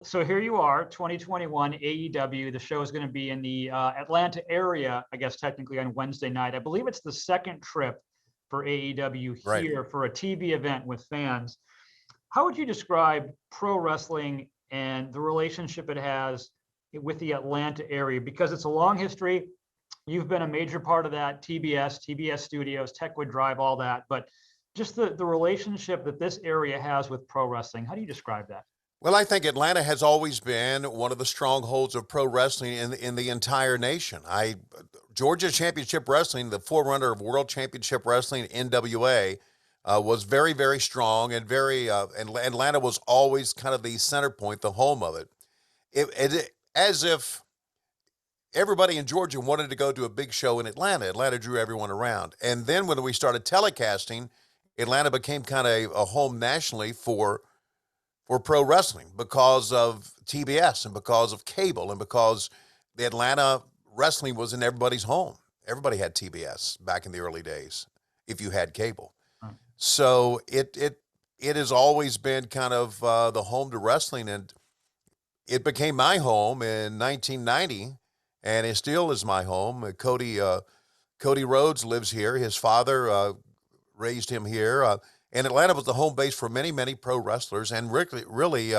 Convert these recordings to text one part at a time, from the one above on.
So here you are, 2021 AEW. The show is going to be in the Atlanta area, I guess technically on Wednesday night. I believe it's the second trip for AEW Right. here for a TV event with fans. How would you describe pro wrestling and the relationship it has with the Atlanta area? Because it's a long history. You've been a major part of that, TBS Studios, Techwood Drive, all that. But just the relationship that this area has with pro wrestling, how do you describe that? Well, I think Atlanta has always been one of the strongholds of pro wrestling in the entire nation. Georgia Championship Wrestling, the forerunner of World Championship Wrestling, NWA, was very, very strong and and Atlanta was always kind of the center point, the home of it. As if everybody in Georgia wanted to go to a big show in Atlanta. Atlanta drew everyone around. And then when we started telecasting, Atlanta became kind of a home nationally for pro wrestling because of TBS and because of cable and because the Atlanta wrestling was in everybody's home. Everybody had TBS back in the early days if you had cable. Right. So it has always been kind of the home to wrestling, and it became my home in 1990, and it still is my home. Cody Rhodes lives here. His father raised him here. And Atlanta was the home base for many, many pro wrestlers, and really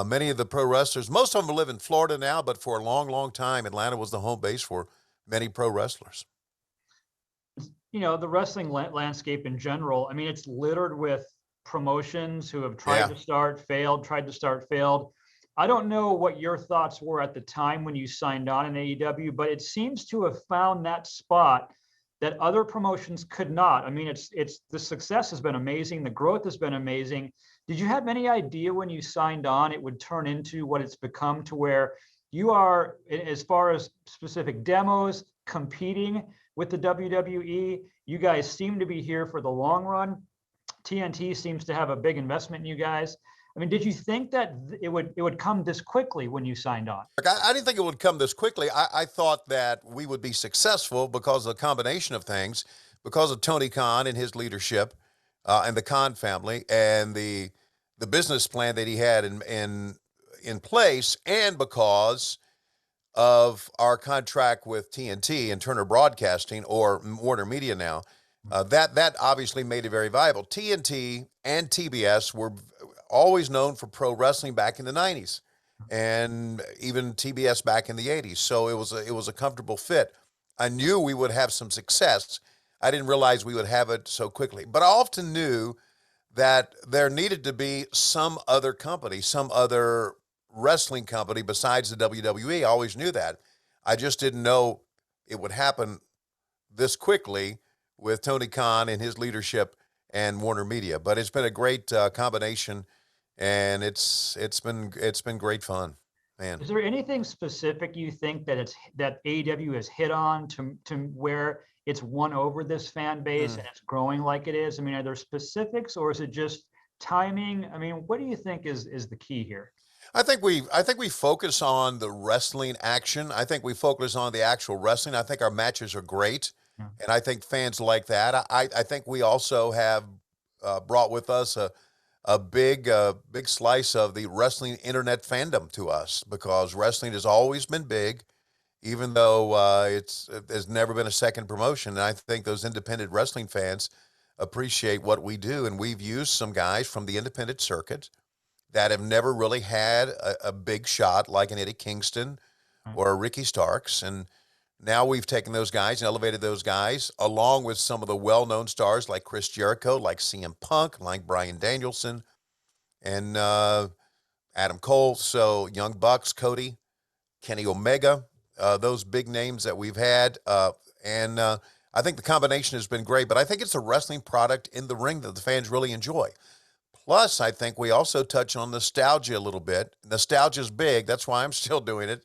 many of the pro wrestlers, most of them live in Florida now, but for a long, long time, Atlanta was the home base for many pro wrestlers. You know, the wrestling landscape in general, I mean, it's littered with promotions who have tried to start, failed, tried to start, failed. I don't know what your thoughts were at the time when you signed on in AEW, but it seems to have found that spot that other promotions could not. I mean, it's the success has been amazing. The growth has been amazing. Did you have any idea when you signed on it would turn into what it's become, to where you are, as far as specific demos, competing with the WWE? You guys seem to be here for the long run. TNT seems to have a big investment in you guys. I mean, did you think that it would come this quickly when you signed on? I didn't think it would come this quickly. I thought that we would be successful because of the combination of things, because of Tony Khan and his leadership, and the Khan family, and the business plan that he had in place, and because of our contract with TNT and Turner Broadcasting, or Warner Media now. That obviously made it very viable. TNT and TBS were always known for pro wrestling back in the 90s, and even TBS back in the 80s. So it was a comfortable fit. I knew we would have some success. I didn't realize we would have it so quickly. But I often knew that there needed to be some other company, some other wrestling company besides the WWE. I always knew that. I just didn't know it would happen this quickly with Tony Khan and his leadership and Warner Media. But it's been a great combination, and it's been great fun, man. Is there anything specific you think that AEW has hit on to where it's won over this fan base and it's growing like it is? I mean, are there specifics, or is it just timing? I mean, what do you think is the key here? I think we focus on the wrestling action. I think we focus on the actual wrestling. I think our matches are great, and I think fans like that. I think we also have brought with us a big slice of the wrestling internet fandom to us, because wrestling has always been big, even though there's never been a second promotion. And I think those independent wrestling fans appreciate what we do, and we've used some guys from the independent circuit that have never really had a big shot, like an Eddie Kingston or a Ricky Starks. And now we've taken those guys and elevated those guys, along with some of the well-known stars like Chris Jericho, like CM Punk, like Bryan Danielson, and Adam Cole. So Young Bucks, Cody, Kenny Omega, those big names that we've had. And I think the combination has been great, but I think it's a wrestling product in the ring that the fans really enjoy. Plus, I think we also touch on nostalgia a little bit. Nostalgia is big. That's why I'm still doing it.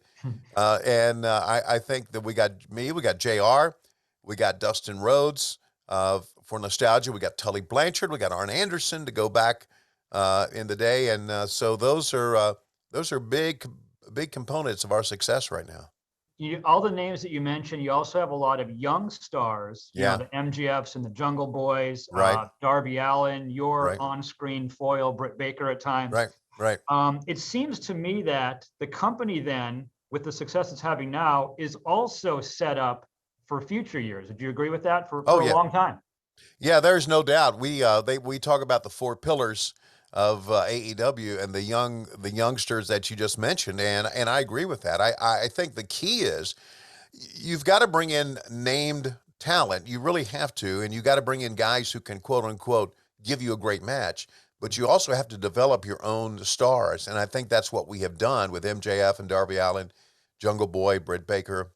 I think that we got JR, we got Dustin Rhodes for nostalgia. We got Tully Blanchard, we got Arn Anderson to go back in the day. And so those are big components of our success right now. All the names that you mentioned, you also have a lot of young stars, you know, the MGFs and the Jungle Boys, right. Darby Allin, your right. on-screen foil, Britt Baker at times. Right. Right. It seems to me that the company then, with the success it's having now, is also set up for future years. Would you agree with that Oh for a yeah. long time? Yeah, there's no doubt. We talk about the four pillars of AEW and the youngsters that you just mentioned, and I agree with that. I think the key is you've got to bring in named talent. You really have to, and you got to bring in guys who can quote unquote give you a great match. But you also have to develop your own stars, and I think that's what we have done with MJF and Darby Allin, Jungle Boy, Britt Baker,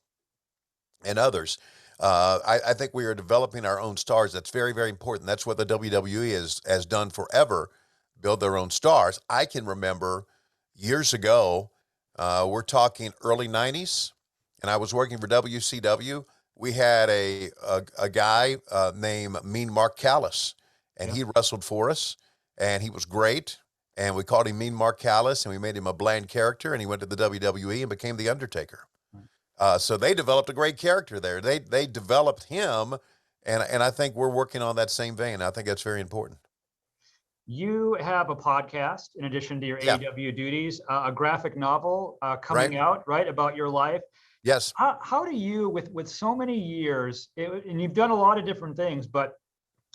and others. I think we are developing our own stars. That's very, very important. That's what the WWE has done forever, build their own stars. I can remember years ago, we're talking early 90s, and I was working for WCW. We had a guy named Mean Mark Callis, and Yeah. he wrestled for us, and he was great. And we called him Mean Mark Callis, and we made him a bland character, and he went to the WWE and became The Undertaker. So they developed a great character there. They developed him, and I think we're working on that same vein. I think that's very important. You have a podcast in addition to your Yeah. AEW duties, a graphic novel coming Right. out, right, about your life. Yes. How do you, with so many years, and you've done a lot of different things, but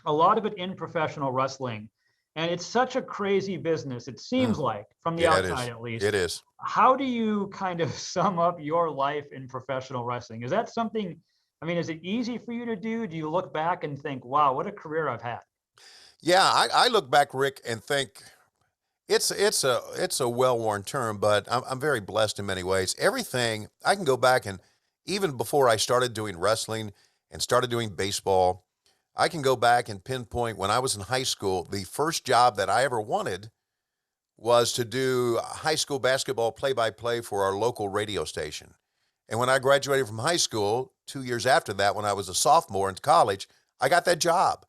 a lot of it in professional wrestling, and it's such a crazy business, it seems like, from the Yeah, it outside is. at least. It is. How do you kind of sum up your life in professional wrestling? Is that something, I mean, is it easy for you to do? Do you look back and think, wow, what a career I've had? Yeah, I look back, Rick, and think it's a well-worn term, but I'm very blessed in many ways. Everything I can go back, and even before I started doing wrestling and started doing baseball, I can go back and pinpoint when I was in high school, the first job that I ever wanted was to do high school basketball play-by-play for our local radio station. And when I graduated from high school, 2 years after that, when I was a sophomore in college, I got that job.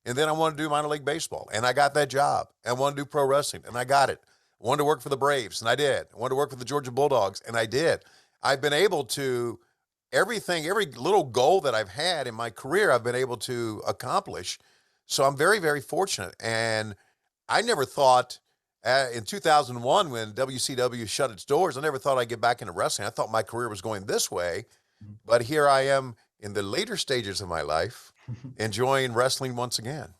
And then I wanted to do minor league baseball, and I got that job. And I wanted to do pro wrestling, and I got it. I wanted to work for the Braves, and I did. I wanted to work for the Georgia Bulldogs, and I did. I've been able to, everything, every little goal that I've had in my career, I've been able to accomplish. So I'm very, very fortunate. And I never thought, in 2001, when WCW shut its doors, I never thought I'd get back into wrestling. I thought my career was going this way, but here I am in the later stages of my life, enjoying wrestling once again.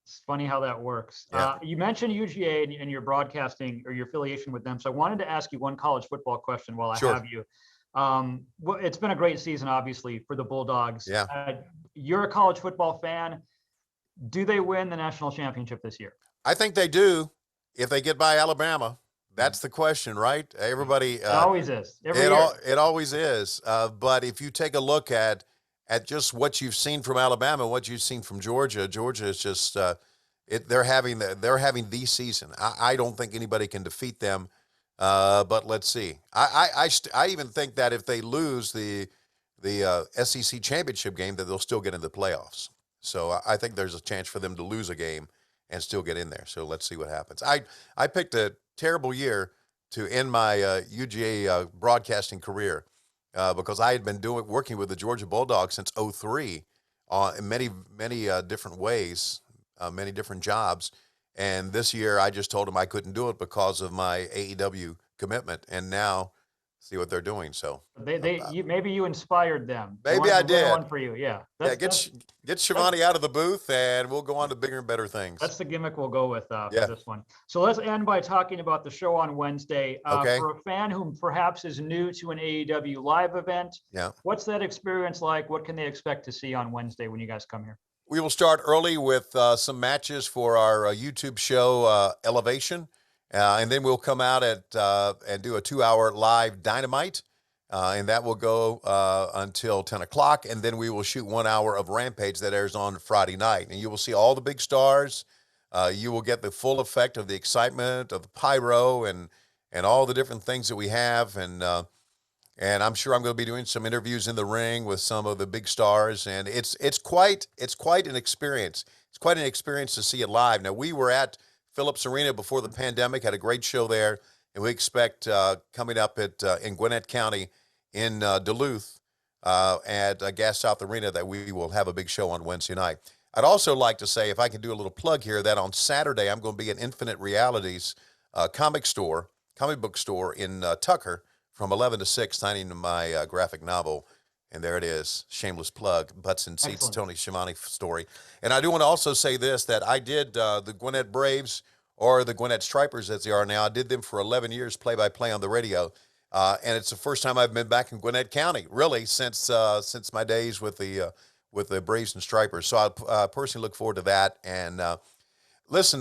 It's funny how that works. Yeah. You mentioned UGA and your broadcasting or your affiliation with them. So I wanted to ask you one college football question while I Sure. have you. Well, it's been a great season, obviously, for the Bulldogs. Yeah. You're a college football fan. Do they win the national championship this year? I think they do if they get by Alabama. That's the question, right? Everybody. It always is. Every It year. it always is. But if you take a look at just what you've seen from Alabama, what you've seen from Georgia, Georgia is just they're having the season. I don't think anybody can defeat them. But let's see. I even think that if they lose the SEC championship game, that they'll still get into the playoffs. So I think there's a chance for them to lose a game and still get in there. So let's see what happens. I picked a terrible year to end my UGA broadcasting career because I had been working with the Georgia Bulldogs since '03 in many different ways, many different jobs. And this year I just told them I couldn't do it because of my AEW commitment. And now see what they're doing. So Maybe you inspired them. They maybe wanted I to win did. one for you. Yeah. Get Schiavone out of the booth, and we'll go on to bigger and better things. That's the gimmick we'll go with Yeah. for this one. So let's end by talking about the show on Wednesday. Okay. For a fan who perhaps is new to an AEW live event, Yeah. what's that experience like? What can they expect to see on Wednesday when you guys come here? We will start early with some matches for our YouTube show, Elevation. And then we'll come out and do a 2-hour live Dynamite. And that will go until 10 o'clock. And then we will shoot 1 hour of Rampage that airs on Friday night. And you will see all the big stars. You will get the full effect of the excitement, of the pyro, and all the different things that we have. And I'm sure I'm going to be doing some interviews in the ring with some of the big stars. And it's quite an experience. It's quite an experience to see it live. Now, we were at Phillips Arena before the pandemic, had a great show there. And we expect coming up in Gwinnett County in Duluth at Gas South Arena that we will have a big show on Wednesday night. I'd also like to say, if I can do a little plug here, that on Saturday I'm going to be at Infinite Realities comic book store in Tucker from 11 to 6, signing my graphic novel. And there it is, shameless plug, Butts and Seats, Excellent. Tony Schiavone story. And I do want to also say this, that I did the Gwinnett Braves, or the Gwinnett Stripers as they are now. I did them for 11 years, play-by-play on the radio. And it's the first time I've been back in Gwinnett County, really, since my days with the Braves and Stripers. So I personally look forward to that. And listen,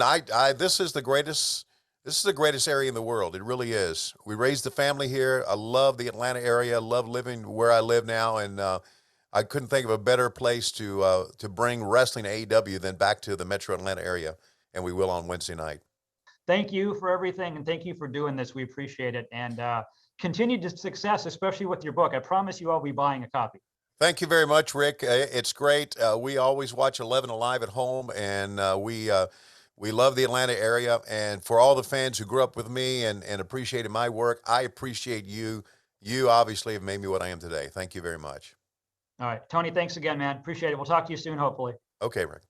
this is the greatest. This is the greatest area in the world. It really is. We raised the family here. I love the Atlanta area. I love living where I live now, and I couldn't think of a better place to bring wrestling to AEW than back to the Metro Atlanta area, and we will on Wednesday night. Thank you for everything, and thank you for doing this. We appreciate it, and continued success, especially with your book. I promise you I'll be buying a copy. Thank you very much, Rick. It's great. We always watch 11 Alive at home, and we love the Atlanta area. And for all the fans who grew up with me and appreciated my work, I appreciate you. You obviously have made me what I am today. Thank you very much. All right, Tony, thanks again, man. Appreciate it. We'll talk to you soon, hopefully. Okay, Rick.